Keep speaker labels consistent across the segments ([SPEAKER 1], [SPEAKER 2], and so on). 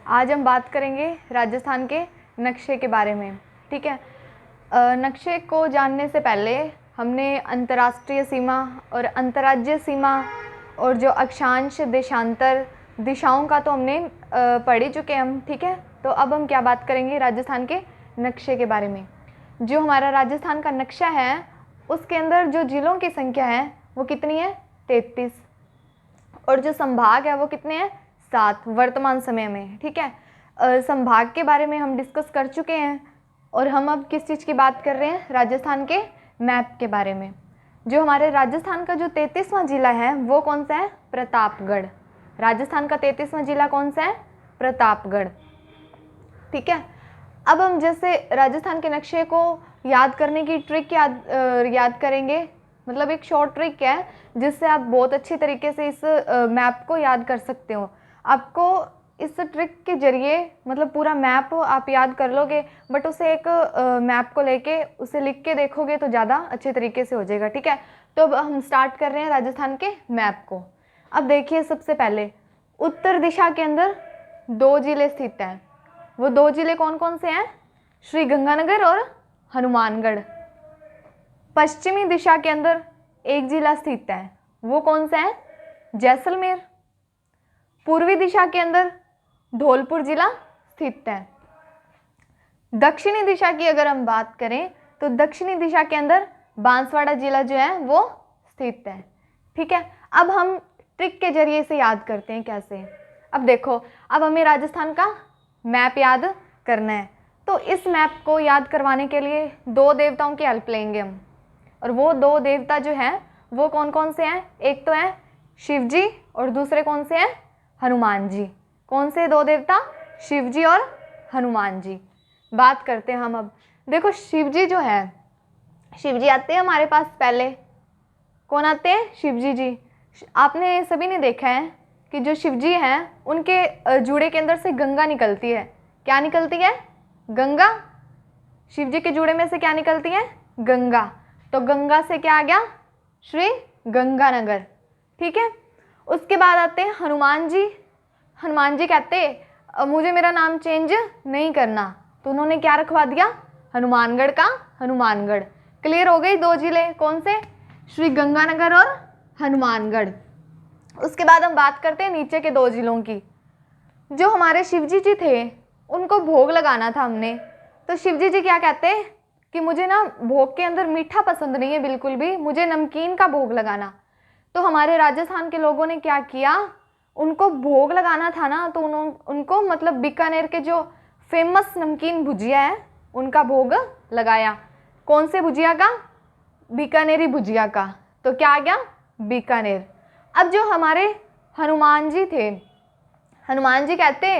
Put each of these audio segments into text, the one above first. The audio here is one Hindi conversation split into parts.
[SPEAKER 1] आज हम बात करेंगे राजस्थान के नक्शे के बारे में। ठीक है, नक्शे को जानने से पहले हमने अंतर्राष्ट्रीय सीमा और अंतर्राज्यीय सीमा और जो अक्षांश देशांतर दिशाओं का तो हमने पढ़ ही चुके हैं हम। ठीक है, तो अब हम क्या बात करेंगे राजस्थान के नक्शे के बारे में। जो हमारा राजस्थान का नक्शा है उसके अंदर जो जिलों की संख्या है वो कितनी है, 33, और जो संभाग है वो कितने हैं, 7 वर्तमान समय में। ठीक है, संभाग के बारे में हम डिस्कस कर चुके हैं और हम अब किस चीज़ की बात कर रहे हैं, राजस्थान के मैप के बारे में। जो हमारे राजस्थान का जो 33वां जिला है वो कौन सा है, प्रतापगढ़। राजस्थान का 33वां जिला कौन सा है, प्रतापगढ़। ठीक है, अब हम जैसे राजस्थान के नक्शे को याद करने की ट्रिक याद करेंगे, मतलब एक शॉर्ट ट्रिक है जिससे आप बहुत अच्छी तरीके से इस मैप को याद कर सकते हो। आपको इस ट्रिक के जरिए मतलब पूरा मैप आप याद कर लोगे, बट उसे एक मैप को लेके उसे लिख के देखोगे तो ज़्यादा अच्छे तरीके से हो जाएगा। ठीक है, तो अब हम स्टार्ट कर रहे हैं राजस्थान के मैप को। अब देखिए, सबसे पहले उत्तर दिशा के अंदर 2 जिले स्थित हैं। वो 2 जिले कौन कौन से हैं, श्री गंगानगर और हनुमानगढ़। पश्चिमी दिशा के अंदर एक जिला स्थित है, वो कौन सा है, जैसलमेर। पूर्वी दिशा के अंदर धौलपुर जिला स्थित है। दक्षिणी दिशा की अगर हम बात करें तो दक्षिणी दिशा के अंदर बांसवाड़ा जिला जो है वो स्थित है। ठीक है, अब हम ट्रिक के जरिए से याद करते हैं कैसे। अब देखो, अब हमें राजस्थान का मैप याद करना है, तो इस मैप को याद करवाने के लिए 2 देवताओं की हेल्प लेंगे हम। और वो 2 देवता जो हैं वो कौन कौन से हैं, एक तो है शिव जी और दूसरे कौन से हैं, हनुमान जी। कौन से 2 देवता, शिव जी और हनुमान जी। बात करते हैं हम अब। देखो, शिव जी जो है, शिव जी आते हैं हमारे पास पहले। कौन आते हैं, शिव जी। आपने सभी ने देखा है कि जो शिव जी हैं उनके जूड़े के अंदर से गंगा निकलती है। क्या निकलती है, गंगा। शिव जी के जूड़े में से क्या निकलती है, गंगा। तो गंगा से क्या आ गया, श्री गंगानगर। ठीक है, उसके बाद आते हैं हनुमान जी। हनुमान जी कहते मुझे मेरा नाम चेंज नहीं करना, तो उन्होंने क्या रखवा दिया, हनुमानगढ़ का हनुमानगढ़। क्लियर हो गई 2 जिले, कौन से, श्री गंगानगर और हनुमानगढ़। उसके बाद हम बात करते हैं नीचे के 2 जिलों की। जो हमारे शिवजी जी थे उनको भोग लगाना था हमने, तो शिवजी जी क्या कहते हैं कि मुझे ना भोग के अंदर मीठा पसंद नहीं है बिल्कुल भी, मुझे नमकीन का भोग लगाना। तो हमारे राजस्थान के लोगों ने क्या किया, उनको भोग लगाना था ना, तो उनको मतलब बीकानेर के जो फेमस नमकीन भुजिया है उनका भोग लगाया। कौन से भुजिया का, बीकानेरी भुजिया का। तो क्या आ गया, बीकानेर। अब जो हमारे हनुमान जी थे, हनुमान जी कहते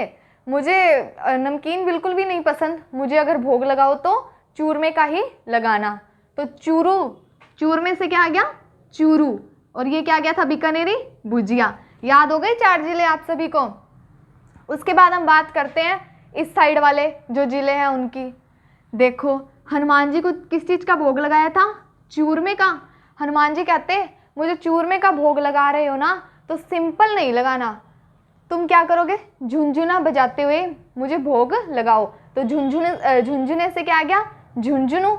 [SPEAKER 1] मुझे नमकीन बिल्कुल भी नहीं पसंद, मुझे अगर भोग लगाओ तो चूरमे का ही लगाना। तो चूरमे से क्या आ गया, चूरू, और ये क्या गया था, बीकानेरी भुजिया। याद हो गए 4 जिले आप सभी को। उसके बाद हम बात करते हैं इस साइड वाले जो जिले हैं उनकी। देखो, हनुमान जी को किस चीज़ का भोग लगाया था, चूरमे का। हनुमान जी कहते मुझे चूरमे का भोग लगा रहे हो ना, तो सिंपल नहीं लगाना, तुम क्या करोगे, झुंझुना बजाते हुए मुझे भोग लगाओ। तो झुंझुने से क्या आ गया, झुंझुनू।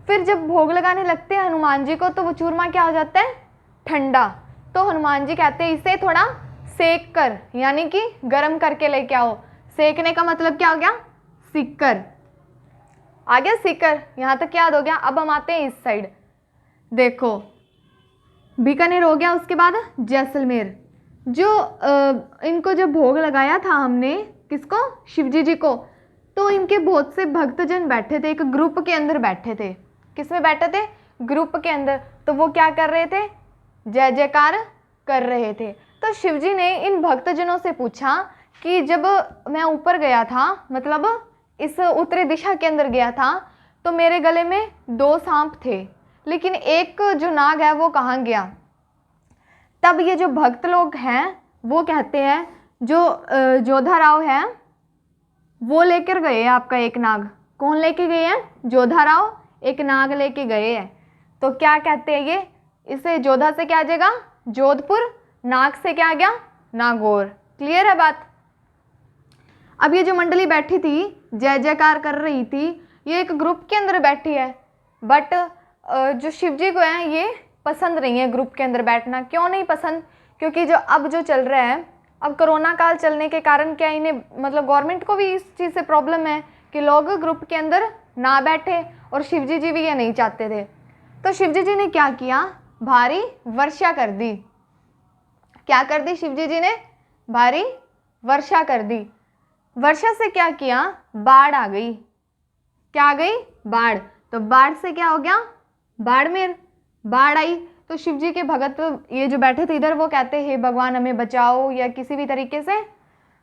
[SPEAKER 1] फिर जब भोग लगाने लगते हैं हनुमान जी को तो वो चूरमा क्या हो जाता है, ठंडा। तो हनुमान जी कहते हैं इसे थोड़ा सेक कर, यानी कि गर्म करके लेके आओ। सेकने का मतलब क्या हो गया, सिक्कर। आ गया सिक्कर, यहाँ तक याद हो गया। अब हम आते हैं इस साइड। देखो, बीकानेर हो गया, उसके बाद जैसलमेर। जो इनको जब भोग लगाया था हमने, किसको, शिवजी जी को, तो इनके बहुत से भक्तजन बैठे थे, एक ग्रुप के अंदर बैठे थे। किस में बैठे थे, ग्रुप के अंदर। तो वो क्या कर रहे थे, जय जयकार कर रहे थे। तो शिवजी ने इन भक्तजनों से पूछा कि जब मैं ऊपर गया था, मतलब इस उत्तरी दिशा के अंदर गया था, तो मेरे गले में 2 सांप थे, लेकिन एक जो नाग है वो कहाँ गया। तब ये जो भक्त लोग हैं वो कहते हैं जो जोधा राव है वो लेकर गए हैं आपका एक नाग। कौन लेके गए हैं, जोधा राव एक नाग लेके गए हैं। तो क्या कहते हैं ये, इसे जोधा से क्या आ जाएगा, जोधपुर, नाग से क्या आ गया, नागौर। क्लियर है बात। अब ये जो मंडली बैठी थी जय जयकार कर रही थी, ये एक ग्रुप के अंदर बैठी है, बट जो शिव जी को है ये पसंद नहीं है ग्रुप के अंदर बैठना। क्यों नहीं पसंद? क्योंकि जो अब जो चल रहा है, अब कोरोना काल चलने के कारण क्या इन्हें मतलब गवर्नमेंट को भी इस चीज़ से प्रॉब्लम है कि लोग ग्रुप के अंदर ना बैठे, और शिवजी जी भी ये नहीं चाहते थे। तो शिवजी जी ने क्या किया, भारी वर्षा कर दी। क्या कर दी शिवजी जी ने? भारी वर्षा कर दी। वर्षा से क्या किया, बाढ़ आ गई। क्या आ गई? बाढ़। तो बाढ़ से क्या हो गया, बाड़मेर, बाढ़ आई। तो शिव जी के भगत ये जो बैठे थे इधर, वो कहते हे भगवान हमें बचाओ या किसी भी तरीके से।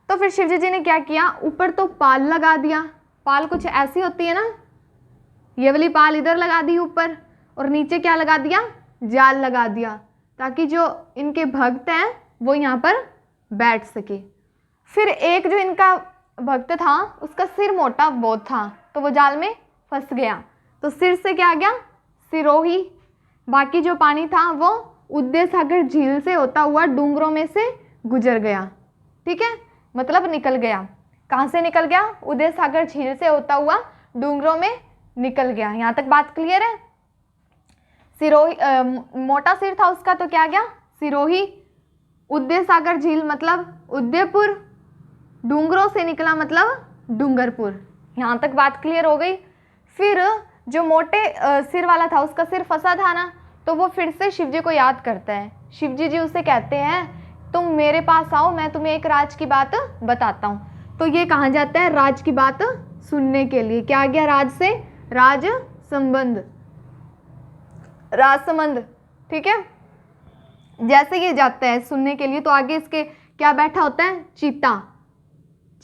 [SPEAKER 1] तो फिर शिव जी ने क्या किया, ऊपर तो पाल लगा दिया। पाल कुछ ऐसी होती है ना, ये वाली पाल इधर लगा दी ऊपर, और नीचे क्या लगा दिया, जाल लगा दिया, ताकि जो इनके भक्त हैं वो यहाँ पर बैठ सके। फिर एक जो इनका भक्त था उसका सिर मोटा बहुत था, तो वो जाल में फंस गया। तो सिर से क्या आ गया, सिरोही। बाकी जो पानी था वो उदय सागर झील से होता हुआ डूंगरों में से गुजर गया। ठीक है, मतलब निकल गया। कहाँ से निकल गया? उदय सागर झील से होता हुआ डूंगरों में निकल गया। यहाँ तक बात क्लियर है? सिरोही मोटा सिर था उसका, तो क्या गया, सिरोही। उदय सागर झील मतलब उदयपुर, डूंगरों से निकला मतलब डूंगरपुर। यहाँ तक बात क्लियर हो गई। फिर जो मोटे सिर वाला था उसका सिर फंसा था ना, तो वो फिर से शिवजी को याद करता है। शिवजी जी उसे कहते हैं तुम मेरे पास आओ, मैं तुम्हें एक राज की बात बताता हूँ। तो ये कहाँ जाता है, राज की बात सुनने के लिए। क्या आ गया राज से, राज संबंध, राज संबंध। ठीक है, जैसे ये जाता है सुनने के लिए, तो आगे इसके क्या बैठा होता है, चीता।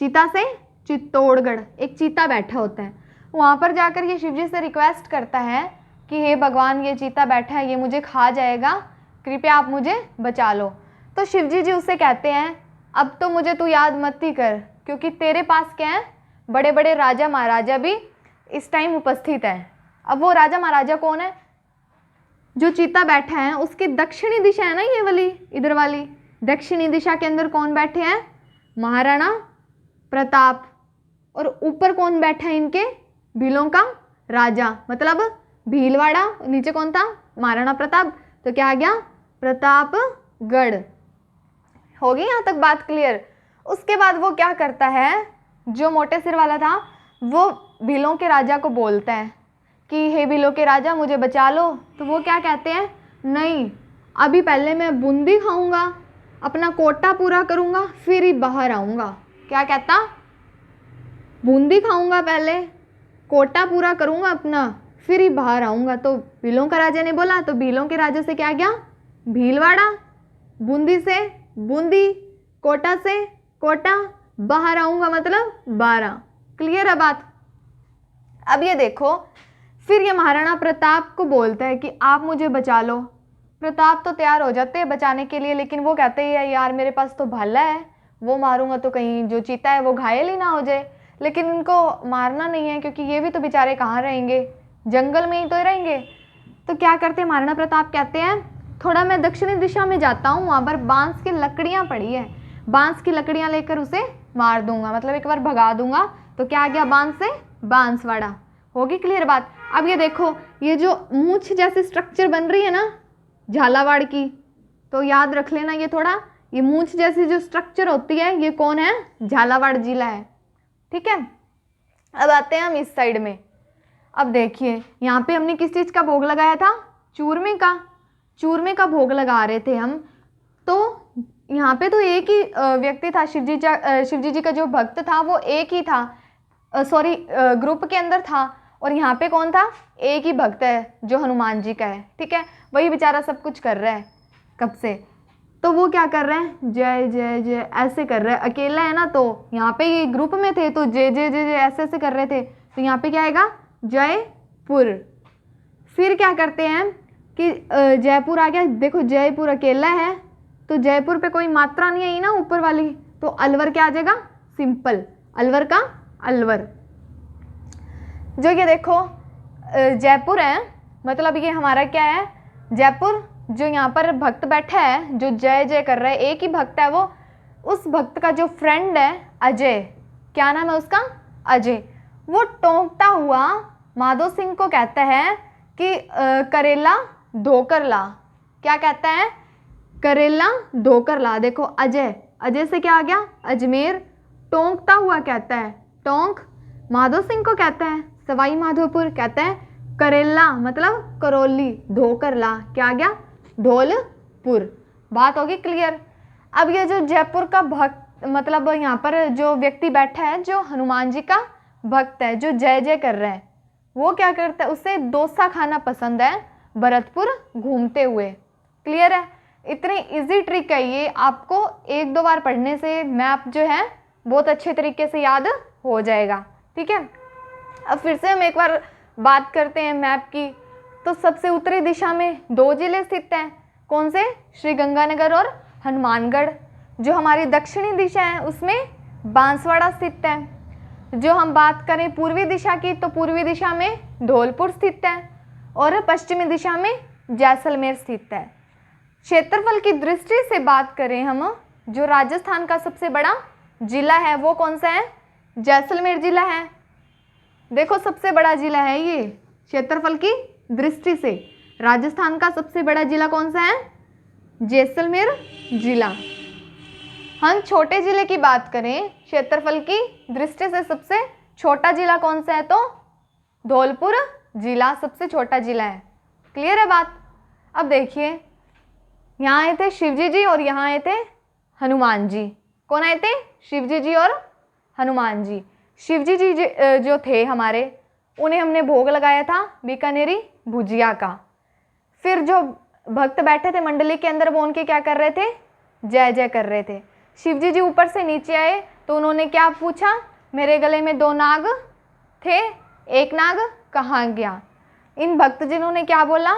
[SPEAKER 1] चीता से चित्तौड़गढ़, एक चीता बैठा होता है। वहाँ पर जाकर ये शिवजी से रिक्वेस्ट करता है कि हे भगवान, ये चीता बैठा है, ये मुझे खा जाएगा, कृपया आप मुझे बचा लो। तो शिवजी जी उससे कहते हैं अब तो मुझे तू याद मत ही कर, क्योंकि तेरे पास क्या है, बड़े बड़े राजा महाराजा भी इस टाइम उपस्थित हैं। अब वो राजा महाराजा कौन है? जो चीता बैठा है उसकी दक्षिणी दिशा है ना, ये वाली इधर वाली दक्षिणी दिशा के अंदर कौन बैठे हैं, महाराणा प्रताप। और ऊपर कौन बैठा है इनके, भीलों का राजा, मतलब भीलवाड़ा। नीचे कौन था, महाराणा प्रताप। तो क्या आ गया, प्रतापगढ़। होगी यहाँ तक बात क्लियर? उसके बाद वो क्या करता है, जो मोटे सिर वाला था वो भीलों के राजा को बोलता है कि हे भीलों के राजा मुझे बचा लो। तो वो क्या कहते हैं, नहीं अभी पहले मैं बूंदी खाऊंगा, अपना कोटा पूरा करूंगा, फिर ही बाहर आऊंगा। क्या कहता, बूंदी खाऊंगा पहले, कोटा पूरा करूंगा अपना, फिर ही बाहर आऊंगा। तो भीलों का राजा ने बोला, तो भीलों के राजा से क्या गया, भीलवाड़ा, बूंदी से बूंदी, कोटा से कोटा, बाहर आऊंगा मतलब 12। क्लियर है बात? अब ये देखो, फिर ये महाराणा प्रताप को बोलता है कि आप मुझे बचा लो। प्रताप तो तैयार हो जाते हैं बचाने के लिए, लेकिन वो कहते हैं यार मेरे पास तो भाला है, वो मारूंगा तो कहीं जो चीता है वो घायल ही ना हो जाए। लेकिन इनको मारना नहीं है, क्योंकि ये भी तो बेचारे कहाँ रहेंगे, जंगल में ही तो रहेंगे। तो क्या करते हैं, महाराणा प्रताप कहते हैं थोड़ा मैं दक्षिणी दिशा में जाता हूँ, वहाँ पर बांस की लकड़ियाँ पड़ी है, बांस की लकड़ियाँ लेकर उसे मार दूंगा, मतलब एक बार भगा दूंगा। तो क्या आ गया, बांस से बांसवाड़ा। होगी क्लियर बात? अब ये देखो, ये जो मूंछ जैसी स्ट्रक्चर बन रही है ना झालावाड़ की, तो याद रख लेना ये थोड़ा, ये मूंछ जैसी जो स्ट्रक्चर होती है ये कौन है, झालावाड़ जिला है। ठीक है, अब आते हैं हम इस साइड में। अब देखिए यहाँ पे हमने किस चीज़ का भोग लगाया था, चूरमे का, चूरमे का भोग लगा रहे थे हम। तो यहाँ पे तो एक ही व्यक्ति था, शिवजी जी का जो भक्त था वो एक ही था, सॉरी ग्रुप के अंदर था। और यहाँ पे कौन था, एक ही भक्त है जो हनुमान जी का है। ठीक है, वही बेचारा सब कुछ कर रहा है कब से। तो वो क्या कर रहे हैं, जय जय जय ऐसे कर रहे हैं, अकेला है ना, तो यहाँ पे ये ग्रुप में थे तो जय जय जय जय ऐसे ऐसे कर रहे थे। तो यहाँ पे क्या आएगा, जयपुर। फिर क्या करते हैं कि जयपुर आ गया, देखो जयपुर अकेला है तो जयपुर पे कोई मात्रा नहीं आई ना ऊपर वाली, तो अलवर क्या आ जाएगा, सिंपल, अलवर का अलवर। जो ये देखो जयपुर है, मतलब ये हमारा क्या है, जयपुर। जो यहाँ पर भक्त बैठा है जो जय जय कर रहा है, एक ही भक्त है वो, उस भक्त का जो फ्रेंड है अजय, क्या नाम है उसका? अजय। वो टोंकता हुआ माधो सिंह को कहता है कि करेला धोकर ला। क्या कहता है? करेला धोकर ला। देखो अजय, अजय से क्या आ गया? अजमेर। टोंकता हुआ कहता है, टोंक। माधो सिंह को कहता है सवाई माधोपुर, कहता है करेला मतलब करौली, धोकर ला। क्या आ गया? धौलपुर। बात होगी क्लियर। अब ये जो जयपुर का भक्त, मतलब यहाँ पर जो व्यक्ति बैठा है जो हनुमान जी का भक्त है, जो जय जय कर रहा है, वो क्या करता है? उसे डोसा खाना पसंद है भरतपुर घूमते हुए। क्लियर है? इतनी इजी ट्रिक है ये, आपको एक दो बार पढ़ने से मैप जो है बहुत अच्छे तरीके से याद हो जाएगा। ठीक है, अब फिर से हम एक बार बात करते हैं मैप की। तो सबसे उत्तरी दिशा में 2 जिले स्थित हैं। कौन से? श्री गंगानगर और हनुमानगढ़। जो हमारी दक्षिणी दिशा है उसमें बांसवाड़ा स्थित है। जो हम बात करें पूर्वी दिशा की, तो पूर्वी दिशा में धौलपुर स्थित है और पश्चिमी दिशा में जैसलमेर स्थित है। क्षेत्रफल की दृष्टि से बात करें हम, जो राजस्थान का सबसे बड़ा जिला है वो कौन सा है? जैसलमेर जिला है। देखो सबसे बड़ा जिला है ये क्षेत्रफल की दृष्टि से। राजस्थान का सबसे बड़ा जिला कौन सा है? जैसलमेर जिला। हम छोटे जिले की बात करें क्षेत्रफल की दृष्टि से, सबसे छोटा जिला कौन सा है? तो धौलपुर जिला सबसे छोटा जिला है। क्लियर है बात? अब देखिए, यहाँ आए थे शिवजी जी और यहाँ आए थे हनुमान जी। कौन आए थे? शिवजी जी और हनुमान जी। शिवजी जी जो थे हमारे, उन्हें हमने भोग लगाया था बीकानेरी भुजिया का। फिर जो भक्त बैठे थे मंडली के अंदर, वो उनके क्या कर रहे थे? जय जय कर रहे थे। शिवजी जी ऊपर से नीचे आए तो उन्होंने क्या पूछा? मेरे गले में 2 नाग थे, एक नाग कहाँ गया? इन भक्त जिनों ने क्या बोला?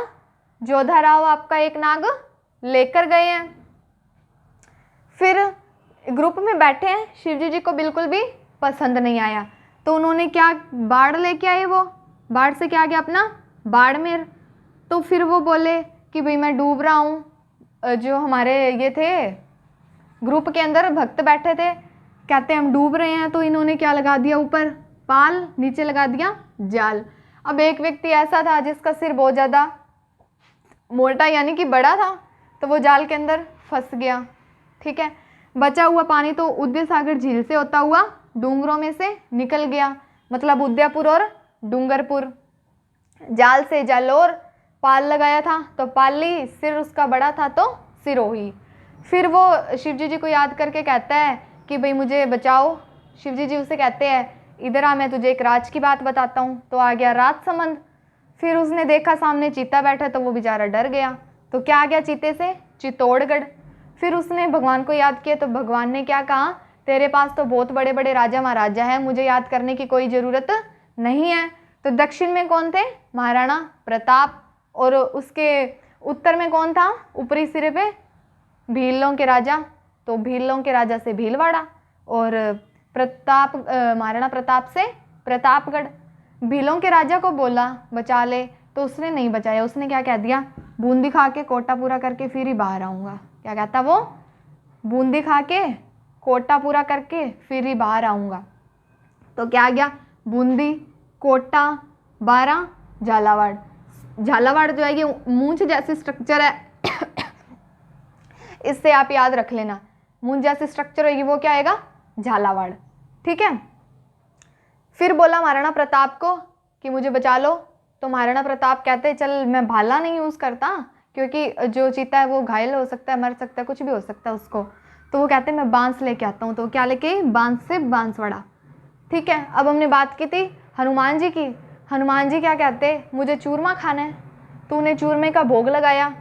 [SPEAKER 1] जोधाराव आपका एक नाग लेकर गए हैं। फिर ग्रुप में बैठे हैं, शिवजी जी को बिल्कुल भी पसंद नहीं आया, तो उन्होंने क्या बाढ़ लेके आए? वो बाढ़ से क्या आ गया अपना? बाड़मेर। तो फिर वो बोले कि भाई मैं डूब रहा हूँ। जो हमारे ये थे ग्रुप के अंदर भक्त बैठे थे, कहते हैं हम डूब रहे हैं, तो इन्होंने क्या लगा दिया? ऊपर पाल, नीचे लगा दिया जाल। अब एक व्यक्ति ऐसा था जिसका सिर बहुत ज़्यादा मोटा यानी कि बड़ा था, तो वो जाल के अंदर फंस गया। ठीक है, बचा हुआ पानी तो उदय सागर झील से होता हुआ डूंगरों में से निकल गया, मतलब उदयपुर और डूंगरपुर। जाल से जालोर, पाल लगाया था तो पाली, सिर उसका बड़ा था तो सिरोही। फिर वो शिवजी जी को याद करके कहता है कि भाई मुझे बचाओ। शिवजी जी उसे कहते हैं इधर आ, मैं तुझे एक राज की बात बताता हूँ। तो आ गया राजसमंद। फिर उसने देखा सामने चीता बैठा, तो वो बेचारा डर गया। तो क्या आ गया चीते से? चित्तौड़गढ़। फिर उसने भगवान को याद किया, तो भगवान ने क्या कहा? तेरे पास तो बहुत बड़े बड़े राजा महाराजा हैं, मुझे याद करने की कोई ज़रूरत नहीं है। तो दक्षिण में कौन थे? महाराणा प्रताप। और उसके उत्तर में कौन था? ऊपरी सिरे पे भीलों के राजा, तो भीलों के राजा से भीलवाड़ा, और महाराणा प्रताप से प्रतापगढ़। भीलों के राजा को बोला बचा ले, तो उसने नहीं बचाया। उसने क्या कह दिया? बूंदी खा के कोटा पूरा करके फिर ही बाहर आऊँगा। क्या कहता वो? बूंदी खा के कोटा पूरा करके फिर ही बाहर आऊँगा। तो क्या आ गया? बूंदी, कोटा, 12, झालावाड़। झालावाड़ जो है ये मूंछ जैसी स्ट्रक्चर है, इससे आप याद रख लेना, मूंछ जैसी स्ट्रक्चर होगी वो क्या आएगा? झालावाड़। ठीक है। फिर बोला महाराणा प्रताप को कि मुझे बचा लो। तो महाराणा प्रताप कहते चल मैं भाला नहीं यूज़ करता, क्योंकि जो चीता है वो घायल हो सकता है, मर सकता है, कुछ भी हो सकता है उसको। तो वो कहते मैं बांस लेके आता हूँ। तो क्या लेके? बांस से बांसवाड़ा। ठीक है, अब हमने बात की थी हनुमान जी की। हनुमान जी क्या कहते? मुझे चूरमा खाना है। तूने चूरमे का भोग लगाया।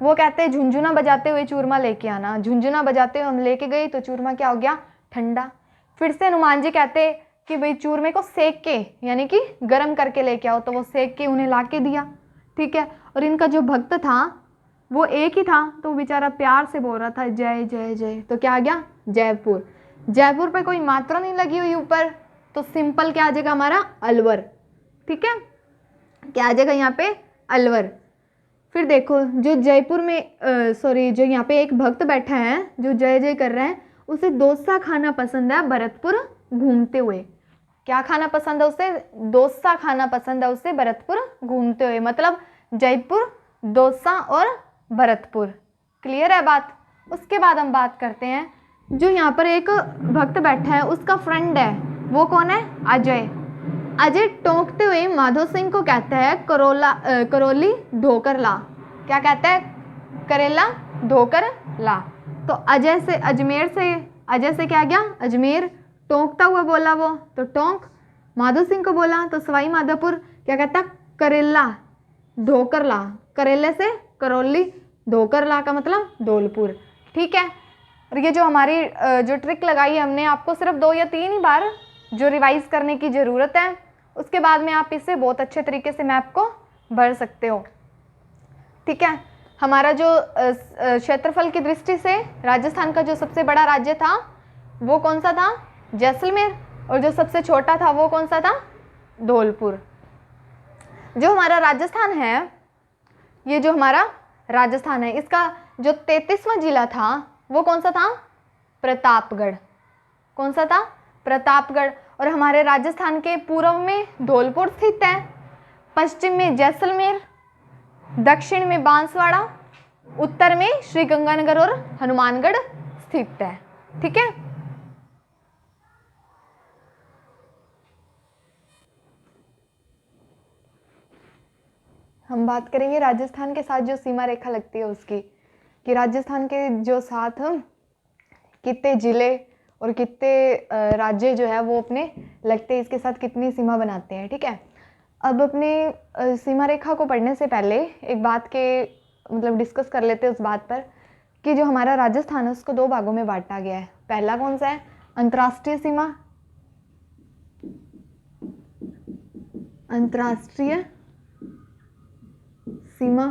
[SPEAKER 1] वो कहते झुंझुना बजाते हुए चूरमा लेके आना। झुंझुना बजाते हुए हम लेके गए तो चूरमा क्या हो गया? ठंडा। फिर से हनुमान जी कहते कि भाई चूरमे को सेक के यानी कि गर्म करके लेके आओ। तो वो सेक के उन्हें ला के दिया। ठीक है, और इनका जो भक्त था वो एक ही था, तो वो बेचारा प्यार से बोल रहा था जय जय जय। तो क्या आ गया? जयपुर। जयपुर पे कोई मात्रा नहीं लगी हुई ऊपर, तो सिंपल क्या आ जाएगा हमारा? अलवर। ठीक है, क्या आ जाएगा यहाँ पे? अलवर। फिर देखो जो जयपुर में जो यहाँ पे एक भक्त बैठा है जो जय जय कर रहे हैं, उसे डोसा खाना पसंद है भरतपुर घूमते हुए। क्या खाना पसंद है उसे? डोसा खाना पसंद है उसे भरतपुर घूमते हुए, मतलब जयपुर, डोसा और भरतपुर। क्लियर है बात? उसके बाद हम बात करते हैं, जो यहाँ पर एक भक्त बैठा है उसका फ्रेंड है, वो कौन है? अजय। अजय टोंकते हुए माधो सिंह को कहता है करौली ढोकर ला। क्या कहता है? करेला ढोकर ला। तो अजय से क्या गया? अजमेर। टोंकता हुआ बोला वो, तो टोंक। माधो सिंह को बोला तो सवाई माधोपुर। क्या कहता? करेला ढोकर ला। करेले से करौली, ढोकर ला का मतलब धौलपुर। ठीक है। और ये जो हमारी जो ट्रिक लगाई है हमने, आपको सिर्फ 2 या 3 ही बार जो रिवाइज करने की ज़रूरत है, उसके बाद में आप इसे बहुत अच्छे तरीके से मैप को भर सकते हो। ठीक है। हमारा जो क्षेत्रफल की दृष्टि से राजस्थान का जो सबसे बड़ा राज्य था वो कौन सा था? जैसलमेर। और जो सबसे छोटा था वो कौन सा था? धौलपुर। जो हमारा राजस्थान है, ये जो हमारा राजस्थान है, इसका जो 33वां जिला था वो कौन सा था? प्रतापगढ़। कौन सा था? प्रतापगढ़। और हमारे राजस्थान के पूर्व में धौलपुर स्थित है, पश्चिम में जैसलमेर, दक्षिण में बांसवाड़ा, उत्तर में श्रीगंगानगर और हनुमानगढ़ स्थित है। ठीक है। हम बात करेंगे राजस्थान के साथ जो सीमा रेखा लगती है उसकी, कि राजस्थान के जो साथ कितने जिले और कितने राज्य जो है वो अपने लगते हैं, इसके साथ कितनी सीमा बनाते हैं। ठीक है। अब अपने सीमा रेखा को पढ़ने से पहले एक बात के मतलब डिस्कस कर लेते हैं उस बात पर, कि जो हमारा राजस्थान है उसको 2 भागों में बांटा गया है। पहला कौन सा है? अंतर्राष्ट्रीय सीमा। अंतर्राष्ट्रीय सीमा।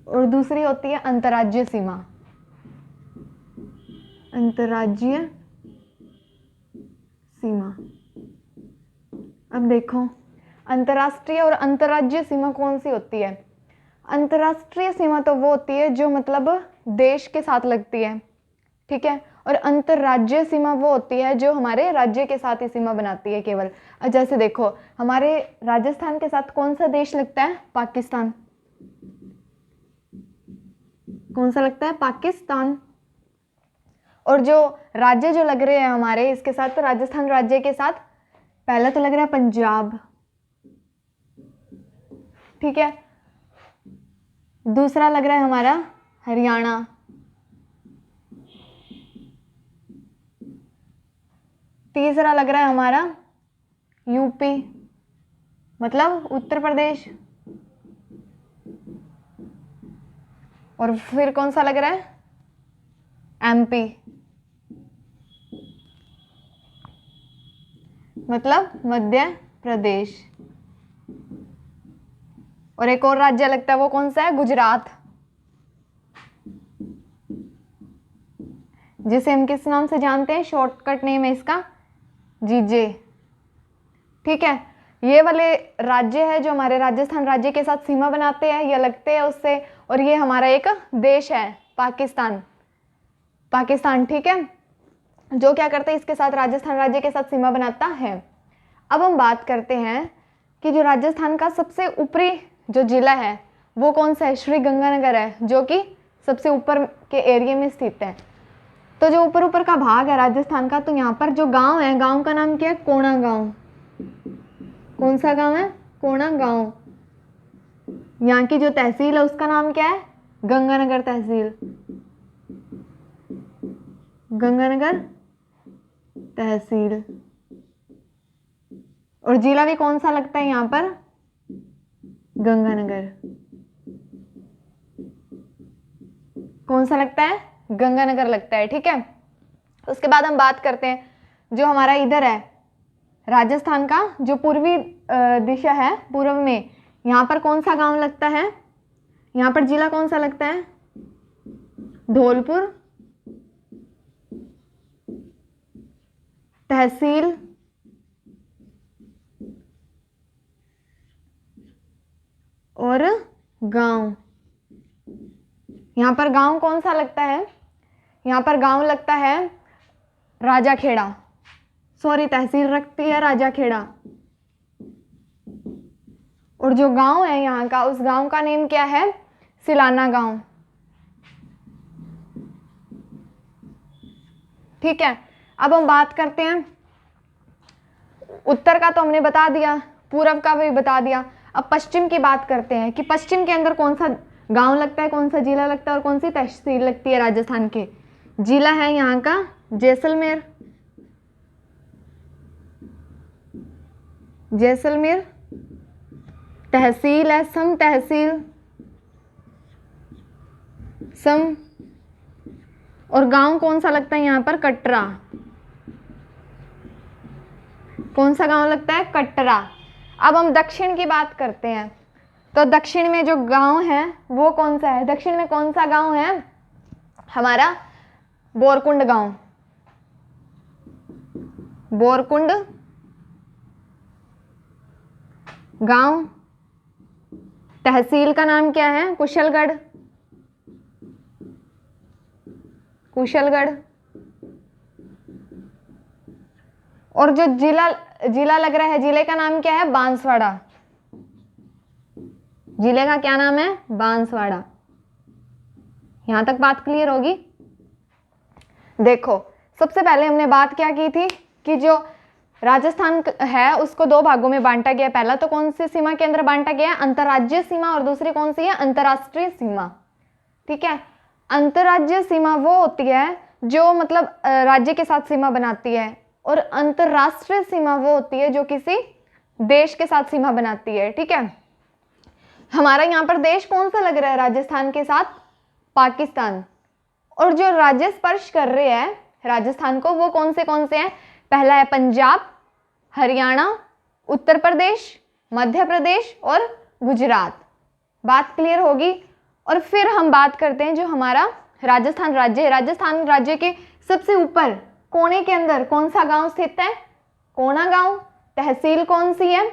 [SPEAKER 1] और दूसरी होती है अंतर्राज्यीय सीमा। अंतर्राज्यीय सीमा। अब देखो, अंतर्राष्ट्रीय और अंतर्राज्यीय सीमा कौन सी होती है? अंतर्राष्ट्रीय सीमा तो वो होती है जो मतलब देश के साथ लगती है। ठीक है। और अंतर्राज्यीय सीमा वो होती है जो हमारे राज्य के साथ ही सीमा बनाती है केवल। जैसे देखो, हमारे राजस्थान के साथ कौन सा देश लगता है? पाकिस्तान। कौन सा लगता है? पाकिस्तान। और जो राज्य जो लग रहे हैं हमारे इसके साथ, तो राजस्थान राज्य के साथ पहला तो लग रहा है पंजाब। ठीक है। दूसरा लग रहा है हमारा हरियाणा। तीसरा लग रहा है हमारा यूपी, मतलब उत्तर प्रदेश। और फिर कौन सा लग रहा है? एमपी, मतलब मध्य प्रदेश। और एक और राज्य लगता है, वो कौन सा है? गुजरात, जिसे हम किस नाम से जानते हैं? शॉर्टकट नेम है इसका जीजे। ठीक है। ये वाले राज्य है जो हमारे राजस्थान राज्य के साथ सीमा बनाते हैं या लगते हैं उससे, और ये हमारा एक देश है पाकिस्तान। पाकिस्तान। ठीक है। जो क्या करते हैं? इसके साथ राजस्थान राज्य के साथ सीमा बनाता है। अब हम बात करते हैं कि जो राजस्थान का सबसे ऊपरी जो जिला है वो कौन सा है? श्रीगंगानगर है, जो कि सबसे ऊपर के एरिया में स्थित है। तो जो ऊपर ऊपर का भाग है राजस्थान का, तो यहाँ पर जो गांव है, गांव का नाम क्या है? कोणा गांव। कौन सा गांव है? कोणा गांव। यहाँ की जो तहसील है उसका नाम क्या है? गंगानगर तहसील। गंगानगर तहसील। और जिला भी कौन सा लगता है यहाँ पर? गंगानगर। कौन सा लगता है? गंगानगर लगता है। ठीक है। उसके बाद हम बात करते हैं जो हमारा इधर है राजस्थान का जो पूर्वी दिशा है, पूर्व में, यहाँ पर कौन सा गांव लगता है? यहाँ पर जिला कौन सा लगता है? धौलपुर। तहसील और गांव। यहाँ पर गांव कौन सा लगता है? यहाँ पर गांव लगता है राजाखेड़ा। सॉरी तहसील रखती है राजाखेड़ा। और जो गांव है यहाँ का, उस गांव का नेम क्या है? सिलाना गांव। ठीक है, अब हम बात करते हैं, उत्तर का तो हमने बता दिया, पूर्व का भी बता दिया। अब पश्चिम की बात करते हैं कि पश्चिम के अंदर कौन सा गांव लगता है, कौन सा जिला लगता है और कौन सी तहसील लगती है राजस्थान के। जिला है यहाँ का जैसलमेर, जैसलमेर। तहसील है सम तहसील, सम। और गांव कौन सा लगता है यहाँ पर? कटरा। कौन सा गांव लगता है? कटरा। अब हम दक्षिण की बात करते हैं, तो दक्षिण में जो गांव है वो कौन सा है? दक्षिण में कौन सा गांव है हमारा? बोरकुंड गांव। बोरकुंड गांव। तहसील का नाम क्या है? कुशलगढ़, कुशलगढ़। और जो जिला जिला लग रहा है, जिले का नाम क्या है? बांसवाड़ा। जिले का क्या नाम है? बांसवाड़ा। यहां तक बात क्लियर होगी? देखो, सबसे पहले हमने बात क्या की थी कि जो राजस्थान है उसको दो भागों में बांटा गया। पहला तो कौन सी सीमा के अंदर बांटा गया है? अंतर्राज्यीय सीमा। और दूसरी कौन सी है? अंतर्राष्ट्रीय सीमा। ठीक है, अंतर्राज्यीय सीमा वो होती है जो मतलब राज्य के साथ सीमा बनाती है, और अंतर्राष्ट्रीय सीमा वो होती है जो किसी देश के साथ सीमा बनाती है। ठीक है, हमारा यहाँ पर देश कौन सा लग रहा है राजस्थान के साथ? पाकिस्तान। और जो राज्य स्पर्श कर रहे हैं राजस्थान को वो कौन से हैं? पहला है पंजाब, हरियाणा, उत्तर प्रदेश, मध्य प्रदेश और गुजरात। बात क्लियर होगी? और फिर हम बात करते हैं जो हमारा राजस्थान राज्य है। राजस्थान राज्य के सबसे ऊपर कोने के अंदर कौन सा गांव स्थित है? कोना गांव। तहसील कौन सी है?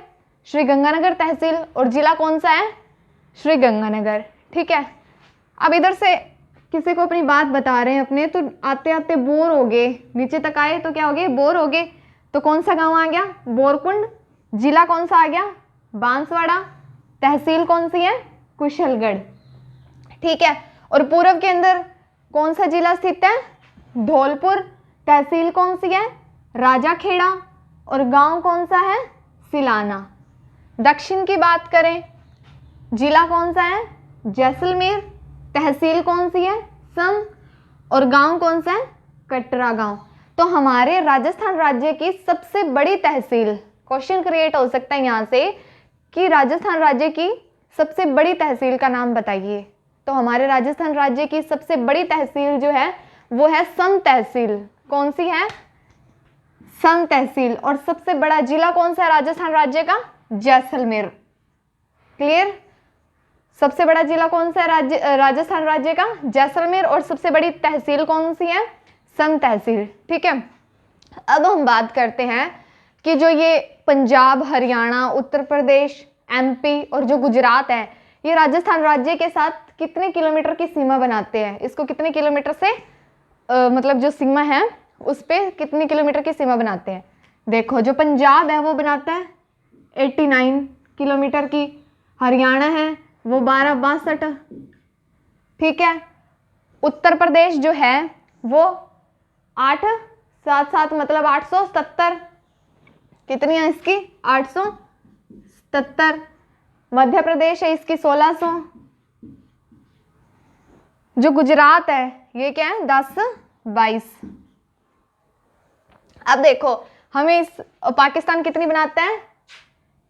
[SPEAKER 1] श्री गंगानगर तहसील। और जिला कौन सा है? श्री गंगानगर। ठीक है, अब इधर से किसी को अपनी बात बता रहे हैं अपने, तो आते आते बोर हो गए, नीचे तक आए तो क्या हो गए? बोर हो गए। तो कौन सा गांव आ गया? बोरकुंड। जिला कौन सा आ गया? बांसवाड़ा। तहसील कौन सी है? कुशलगढ़। ठीक है, और पूर्व के अंदर कौन सा जिला स्थित है? धौलपुर। तहसील कौन सी है? राजाखेड़ा। और गांव कौन सा है? सिलाना। दक्षिण की बात करें, जिला कौन सा है? जैसलमेर। तहसील कौन सी है? सम। और गांव कौन सा है? कटरा गांव। तो हमारे राजस्थान राज्य की सबसे बड़ी तहसील, क्वेश्चन क्रिएट हो सकता है यहाँ से कि राजस्थान राज्य की सबसे बड़ी तहसील का नाम बताइए। तो हमारे राजस्थान राज्य की सबसे बड़ी तहसील जो है वो है सम तहसील। कौन सी है? सम तहसील। और सबसे बड़ा जिला कौन सा है राजस्थान राज्य का? जैसलमेर। क्लियर? सबसे बड़ा जिला कौन सा है राजस्थान राज्य का? जैसलमेर। और सबसे बड़ी तहसील कौन सी है? सम तहसील। ठीक है, अब हम बात करते हैं कि जो ये पंजाब, हरियाणा, उत्तर प्रदेश, एमपी और जो गुजरात है, ये राजस्थान राज्य के साथ कितने किलोमीटर की सीमा बनाते हैं? इसको कितने किलोमीटर से मतलब जो सीमा है उस पर कितने किलोमीटर की सीमा बनाते हैं? देखो, जो पंजाब है वो बनाता है 89 किलोमीटर की, हरियाणा है वो 1262। ठीक है, उत्तर प्रदेश जो है वो 877 मतलब 877। कितनी है इसकी? 877। मध्य प्रदेश है इसकी 1600। जो गुजरात है ये क्या है? 1022। अब देखो, हमें इस पाकिस्तान कितनी बनाता है?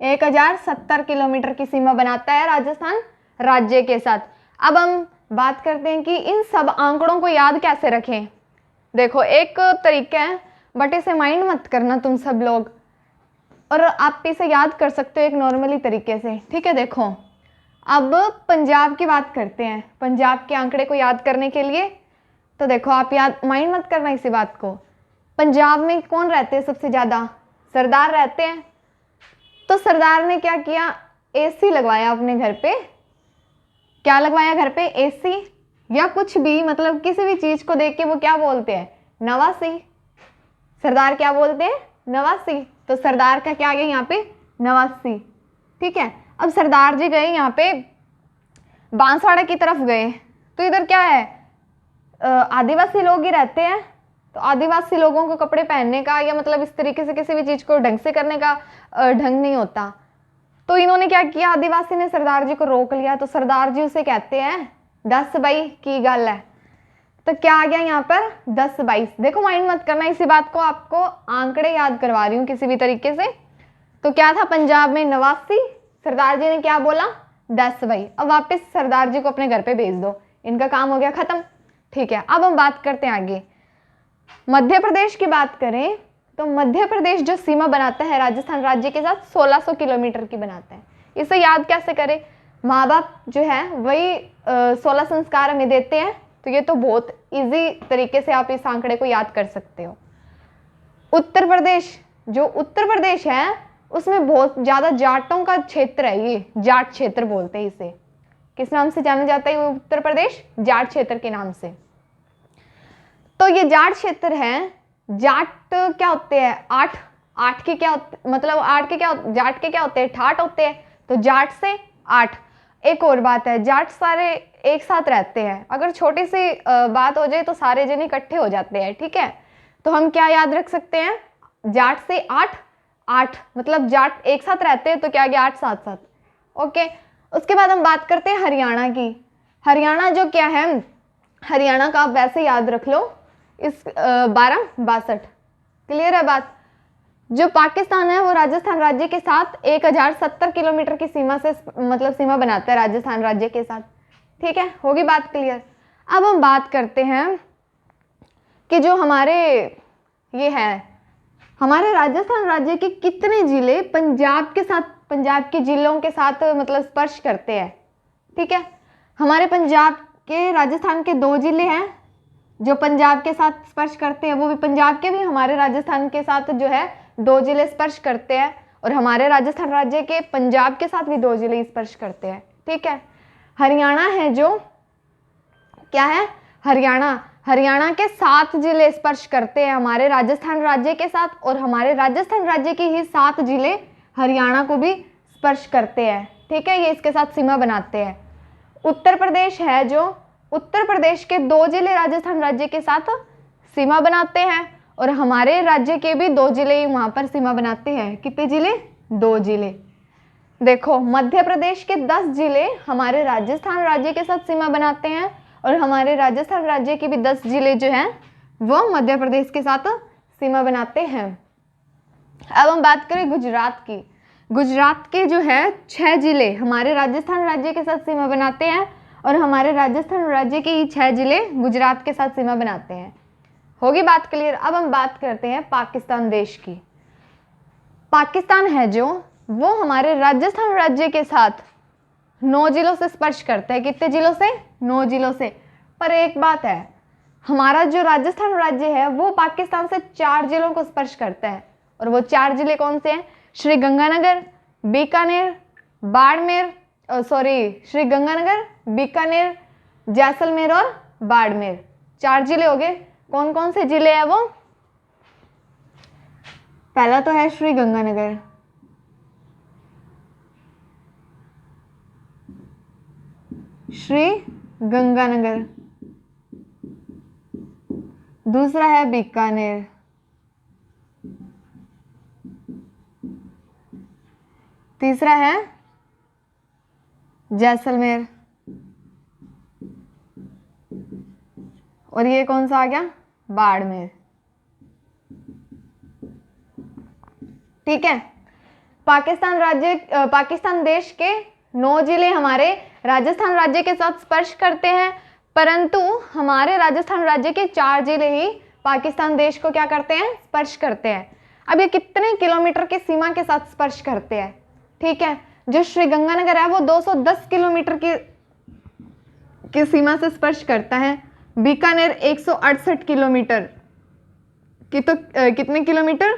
[SPEAKER 1] 1070 किलोमीटर की सीमा बनाता है राजस्थान राज्य के साथ। अब हम बात करते हैं कि इन सब आंकड़ों को याद कैसे रखें। देखो, एक तरीका है, बट इसे माइंड मत करना तुम सब लोग, और आप इसे याद कर सकते हो एक नॉर्मली तरीके से। ठीक है, देखो अब पंजाब की बात करते हैं, पंजाब के आंकड़े को याद करने के लिए। तो देखो, आप याद माइंड मत करना इसी बात को। पंजाब में कौन रहते हैं सबसे ज़्यादा? सरदार रहते हैं। तो सरदार ने क्या किया? एसी लगवाया अपने घर पे। क्या लगवाया घर पे? एसी, या कुछ भी, मतलब किसी भी चीज़ को देख के वो क्या बोलते हैं? नवासी। सरदार क्या बोलते हैं? 89। तो सरदार का क्या आ गया यहाँ पे 89। ठीक है, अब सरदार जी गए यहाँ पे बांसवाड़ा की तरफ गए, तो इधर क्या है आदिवासी लोग ही रहते हैं। तो आदिवासी लोगों को कपड़े पहनने का या मतलब इस तरीके से किसी भी चीज को ढंग से करने का ढंग नहीं होता। तो इन्होंने क्या किया, आदिवासी ने सरदार जी को रोक लिया। तो सरदार जी उसे कहते हैं 10 बाई की गल है। तो क्या आ गया यहाँ पर 10 22। देखो माइंड मत करना इसी बात को, आपको आंकड़े याद करवा रही हूँ किसी भी तरीके से। तो क्या था पंजाब में 89, सरदार जी ने क्या बोला 10 बाई। अब वापस सरदार जी को अपने घर पे भेज दो, इनका काम हो गया खत्म। ठीक है, अब हम बात करते हैं आगे। मध्य प्रदेश की बात करें तो मध्य प्रदेश जो सीमा बनाता है राजस्थान राज्य के साथ 1600 किलोमीटर की बनाता है। इसे याद कैसे करें, माँ बाप जो है वही 16 संस्कार हमें देते हैं, तो ये तो बहुत इजी तरीके से आप इस आंकड़े को याद कर सकते हो। उत्तर प्रदेश, जो उत्तर प्रदेश है उसमें बहुत ज्यादा जाटों का क्षेत्र है, ये जाट क्षेत्र बोलते हैं इसे। किस नाम से जाना जाता है उत्तर प्रदेश, जाट क्षेत्र के नाम से। तो ये जाट क्षेत्र है, जाट क्या होते हैं 8 के क्या मतलब 8 के क्या जाट के क्या होते हैं 68 होते हैं, तो जाट से 8। एक और बात है, जाट सारे एक साथ रहते हैं, अगर छोटी सी बात हो जाए तो सारे जन इकट्ठे हो जाते हैं। ठीक है, तो हम क्या याद रख सकते हैं, जाट से 8 मतलब जाट एक साथ रहते हैं, तो क्या गया 8 7 7। ओके, उसके बाद हम बात करते हैं हरियाणा की। हरियाणा जो क्या है, हरियाणा का आप वैसे याद रख लो इस 12 62। क्लियर है बात। जो पाकिस्तान है वो राजस्थान राज्य के साथ 1070 किलोमीटर की सीमा से मतलब सीमा बनाता है राजस्थान राज्य के साथ। ठीक है, होगी बात क्लियर। अब हम बात करते हैं कि जो हमारे ये है, हमारे राजस्थान राज्य के कितने जिले पंजाब के साथ, पंजाब के जिलों के साथ मतलब स्पर्श करते हैं। ठीक है, हमारे पंजाब के राजस्थान के 2 जिले हैं जो पंजाब के साथ स्पर्श करते हैं, वो भी पंजाब के भी हमारे राजस्थान के साथ जो है 2 जिले स्पर्श करते हैं, और हमारे राजस्थान राज्य के पंजाब के साथ भी 2 जिले स्पर्श करते हैं। ठीक है, हरियाणा है जो क्या है, हरियाणा के 7 जिले स्पर्श करते हैं हमारे राजस्थान राज्य के साथ, और हमारे राजस्थान राज्य के ही 7 जिले हरियाणा को भी स्पर्श करते हैं। ठीक है, ये इसके साथ सीमा बनाते हैं। उत्तर प्रदेश है जो उत्तर प्रदेश के 2 जिले राजस्थान राज्य के साथ सीमा बनाते हैं, और हमारे राज्य के भी 2 जिले वहां पर सीमा बनाते हैं। कितने जिले, 2 जिले। देखो मध्य प्रदेश के 10 जिले हमारे राजस्थान राज्य के साथ सीमा बनाते हैं, और हमारे राजस्थान राज्य के भी 10 जिले जो हैं वो मध्य प्रदेश के साथ सीमा बनाते हैं। अब हम बात करें गुजरात की। गुजरात के जो है 6 जिले हमारे राजस्थान राज्य के साथ सीमा बनाते हैं, और हमारे राजस्थान राज्य के ही 6 जिले गुजरात के साथ सीमा बनाते हैं। होगी बात क्लियर। अब हम बात करते हैं पाकिस्तान देश की। पाकिस्तान है जो वो हमारे राजस्थान राज्य के साथ 9 जिलों से स्पर्श करता है। कितने जिलों से, 9 जिलों से। पर एक बात है, हमारा जो राजस्थान राज्य है वो पाकिस्तान से 4 जिलों को स्पर्श करता है, और वो 4 जिले कौन से हैं, श्री गंगानगर, बीकानेर, बाड़मेर, श्री गंगानगर, बीकानेर, जैसलमेर और बाड़मेर। 4 जिले हो गए। कौन कौन से जिले हैं वो, पहला तो है श्री गंगानगर, श्री गंगानगर, दूसरा है बीकानेर, तीसरा है जैसलमेर, और ये कौन सा आ गया, बाड़मेर। ठीक है, पाकिस्तान देश के 9 जिले हमारे राजस्थान राज्य के साथ स्पर्श करते हैं, परंतु हमारे राजस्थान राज्य के 4 जिले ही पाकिस्तान देश को क्या करते हैं, स्पर्श करते हैं। अब ये कितने किलोमीटर की सीमा के साथ स्पर्श करते हैं। ठीक है, जो श्री गंगानगर है वो 210 किलोमीटर की सीमा से स्पर्श करता है। बीकानेर 168 किलोमीटर की, तो कितने किलोमीटर,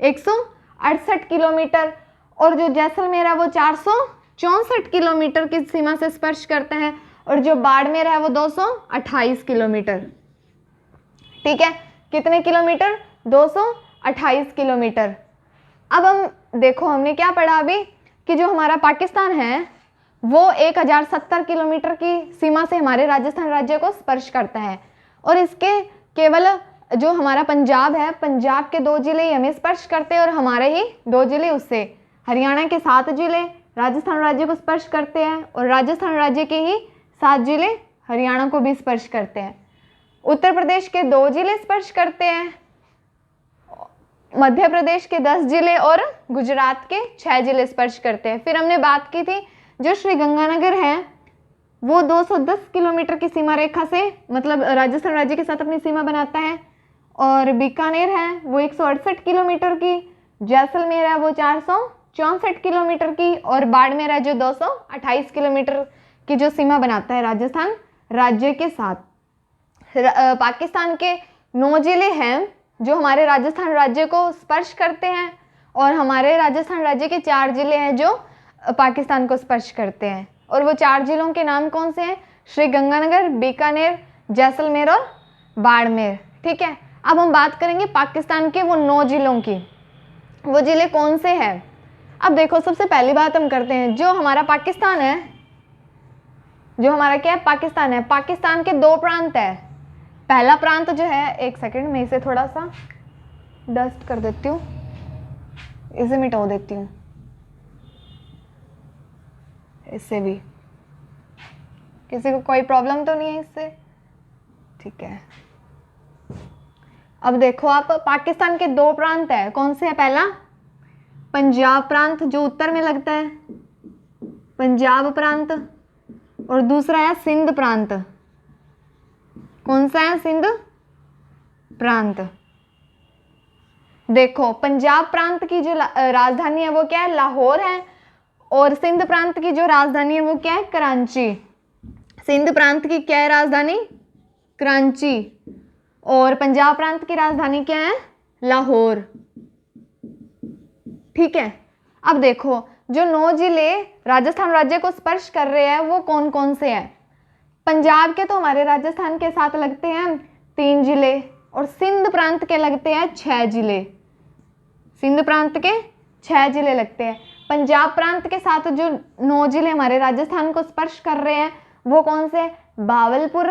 [SPEAKER 1] 168 किलोमीटर, और जो जैसलमेर है वो 464 किलोमीटर की सीमा से स्पर्श करते हैं, और जो बाड़मेर है वो 228 किलोमीटर। ठीक है, कितने किलोमीटर, 28 किलोमीटर। अब हम देखो, हमने क्या पढ़ा अभी कि जो हमारा पाकिस्तान है वो 1070 किलोमीटर की सीमा से हमारे राजस्थान राज्य को स्पर्श करता है, और इसके केवल जो हमारा पंजाब है, पंजाब के 2 जिले ही हमें स्पर्श करते हैं, और हमारे ही 2 जिले उससे, हरियाणा के 7 जिले राजस्थान राज्य को स्पर्श करते हैं, और राजस्थान राज्य के ही 7 जिले हरियाणा को भी स्पर्श करते हैं। उत्तर प्रदेश के 2 जिले स्पर्श करते हैं, मध्य प्रदेश के 10 जिले और गुजरात के 6 जिले स्पर्श करते हैं। फिर हमने बात की थी जो श्री गंगानगर है वो 210 किलोमीटर की सीमा रेखा से, मतलब राजस्थान राज्य के साथ अपनी सीमा बनाता है, और बीकानेर है वो 168 किलोमीटर की, जैसलमेर है वो 464 किलोमीटर की, और बाड़मेर है जो 228 किलोमीटर की जो सीमा बनाता है राजस्थान राज्य के साथ। पाकिस्तान के 9 जिले हैं जो हमारे राजस्थान राज्य को स्पर्श करते हैं, और हमारे राजस्थान राज्य के 4 जिले हैं जो पाकिस्तान को स्पर्श करते हैं, और वो 4 जिलों के नाम कौन से हैं? श्री गंगानगर, बीकानेर, जैसलमेर और बाड़मेर। ठीक है, अब हम बात करेंगे पाकिस्तान के वो 9 जिलों की। वो जिले कौन से हैं? अब देखो, सबसे पहली बात हम करते हैं, जो हमारा पाकिस्तान है, जो हमारा क्या है, पाकिस्तान है, पाकिस्तान के 2 प्रांत है। पहला प्रांत जो है, एक सेकंड मैं इसे थोड़ा सा डस्ट कर देती हूँ, इसे मिटा देती हूँ, इससे भी किसी को कोई प्रॉब्लम तो नहीं है इससे? ठीक है। अब देखो आप, पाकिस्तान के 2 प्रांत है, कौन से है? पहला पंजाब प्रांत जो उत्तर में लगता है, पंजाब प्रांत, और दूसरा है सिंध प्रांत। कौन सा है? सिंध प्रांत। देखो, पंजाब प्रांत की जो राजधानी है वो क्या है? लाहौर है, और सिंध प्रांत की जो राजधानी है वो क्या है? कराची। सिंध प्रांत की क्या है राजधानी? कराची, और पंजाब प्रांत की राजधानी क्या है? लाहौर। ठीक है, अब देखो, जो 9 जिले राजस्थान राज्य को स्पर्श कर रहे हैं वो कौन कौन से हैं? पंजाब के तो हमारे राजस्थान के साथ लगते हैं 3 जिले, और सिंध प्रांत के लगते हैं 6 जिले। सिंध प्रांत के 6 जिले लगते हैं। पंजाब प्रांत के साथ जो 9 जिले हमारे राजस्थान को स्पर्श कर रहे हैं वो कौन से? भावलपुर,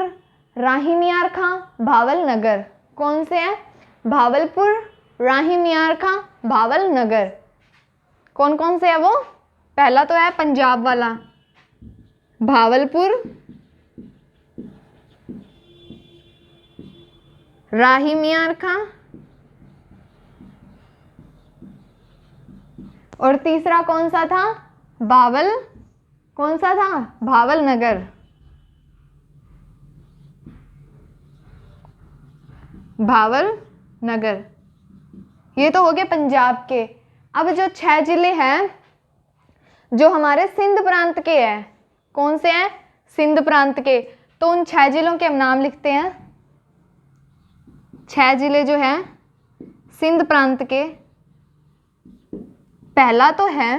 [SPEAKER 1] राही मियार खां, भावल नगर। कौन से हैं? भावलपुर, राही मियार खां, भावल नगर। कौन कौन से है वो? पहला तो है पंजाब वाला, भावलपुर, राही मियार खां, और तीसरा कौन सा था? कौन सा था? भावल नगर। भावल नगर। ये तो हो गए पंजाब के। अब जो 6 जिले हैं जो हमारे सिंध प्रांत के हैं, कौन से हैं? सिंध प्रांत के। तो उन 6 जिलों के हम नाम लिखते हैं। 6 जिले जो हैं सिंध प्रांत के, पहला तो है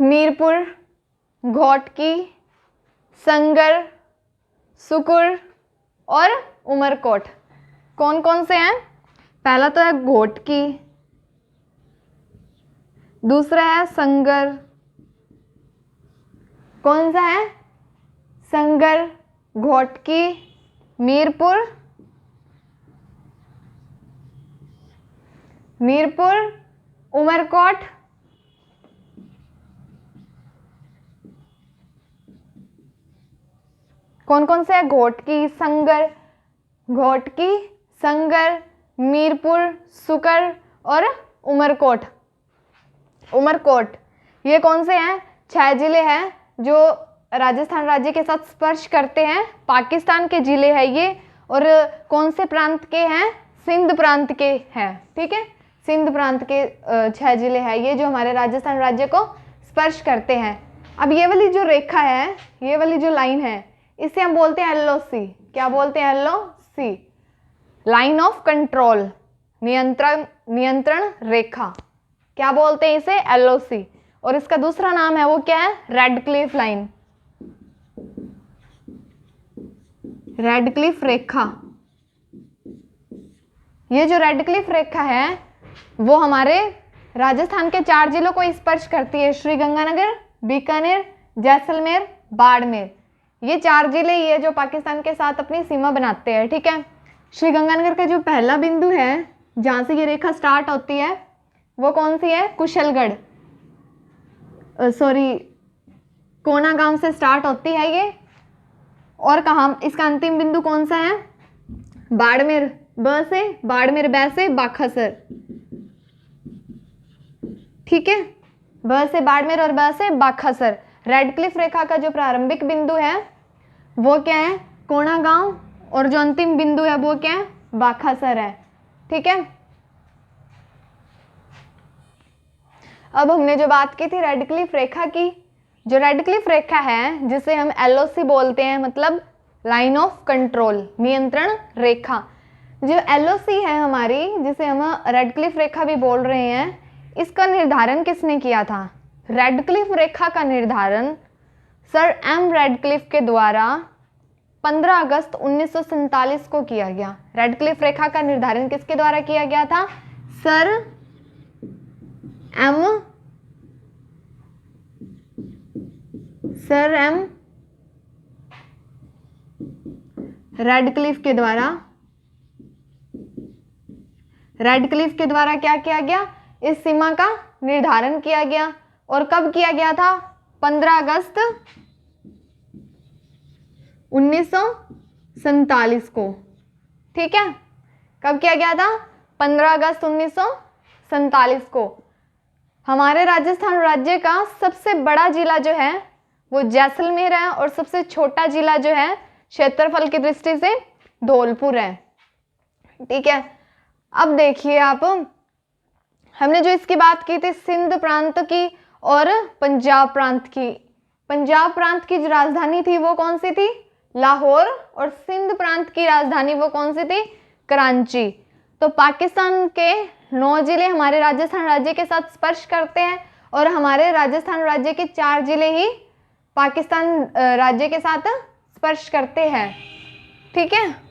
[SPEAKER 1] मीरपुर, घोटकी, संगर, सुकुर और उमरकोट। कौन कौन से हैं? पहला तो है घोटकी, दूसरा है संगर। कौन सा है? संगर, घोटकी, मीरपुर, उमरकोट, कौन कौन से है? घोटकी, संगर, मीरपुर, सुकर और उमरकोट। ये कौन से हैं? 6 जिले हैं जो राजस्थान राज्य के साथ स्पर्श करते हैं। पाकिस्तान के जिले हैं ये, और कौन से प्रांत के हैं? सिंध प्रांत के हैं। ठीक है, सिंध प्रांत के 6 जिले हैं ये जो हमारे राजस्थान राज्य को स्पर्श करते हैं। अब ये वाली जो रेखा है, ये वाली जो लाइन है, इसे हम बोलते हैं LOC। क्या बोलते हैं? LOC, लाइन ऑफ कंट्रोल, नियंत्रण रेखा। क्या बोलते हैं इसे? LOC। और इसका दूसरा नाम है वो क्या है? रेडक्लिफ लाइन, रेडक्लिफ रेखा। ये जो रेड क्लिफ रेखा है वो हमारे राजस्थान के 4 जिलों को स्पर्श करती है, श्रीगंगानगर, बीकानेर, जैसलमेर, बाड़मेर। ये 4 जिले ये जो पाकिस्तान के साथ अपनी सीमा बनाते हैं, ठीक है। श्रीगंगानगर का जो पहला बिंदु है जहाँ से ये रेखा स्टार्ट होती है वो कौन सी है? कुशलगढ़, कोना गांव से स्टार्ट होती है ये। और कहाँ इसका अंतिम बिंदु कौन सा है? बाड़मेर, ब से बाड़मेर, बै से बाखासर, ठीक है। ब से बाड़मेर और ब से बाखासर। रेड क्लिफ रेखा का जो प्रारंभिक बिंदु है वो क्या है? कोना गांव, और जो अंतिम बिंदु है वो क्या है? बाखासर है, ठीक है। अब हमने जो बात की थी रेड क्लिफ रेखा की, जो रेड क्लिफ रेखा है जिसे हम LOC बोलते हैं, मतलब लाइन ऑफ कंट्रोल, नियंत्रण रेखा। जो LOC है हमारी, जिसे हम रेड क्लिफ रेखा भी बोल रहे हैं, इसका निर्धारण किसने किया था? रेड क्लिफ रेखा का निर्धारण सर M रेडक्लिफ के द्वारा 15 अगस्त 1947 को किया गया। रेड क्लिफ रेखा का निर्धारण किसके द्वारा किया गया था? सर M रेडक्लिफ के द्वारा। रेडक्लिफ के द्वारा क्या किया गया? इस सीमा का निर्धारण किया गया। और कब किया गया था? 15 अगस्त 1947 को, ठीक है। कब किया गया था? 15 अगस्त 1947 को। हमारे राजस्थान राज्य का सबसे बड़ा जिला जो है वो जैसलमेर है, और सबसे छोटा जिला जो है क्षेत्रफल की दृष्टि से धौलपुर है, ठीक है। अब देखिए आप, हमने जो इसकी बात की थी सिंध प्रांत की और पंजाब प्रांत की। पंजाब प्रांत की जो राजधानी थी वो कौन सी थी? लाहौर। और सिंध प्रांत की राजधानी वो कौन सी थी? कराची। तो पाकिस्तान के 9 जिले हमारे राजस्थान राज्य के साथ स्पर्श करते हैं, और हमारे राजस्थान राज्य के 4 जिले ही पाकिस्तान राज्य के साथ स्पर्श करते हैं, ठीक है।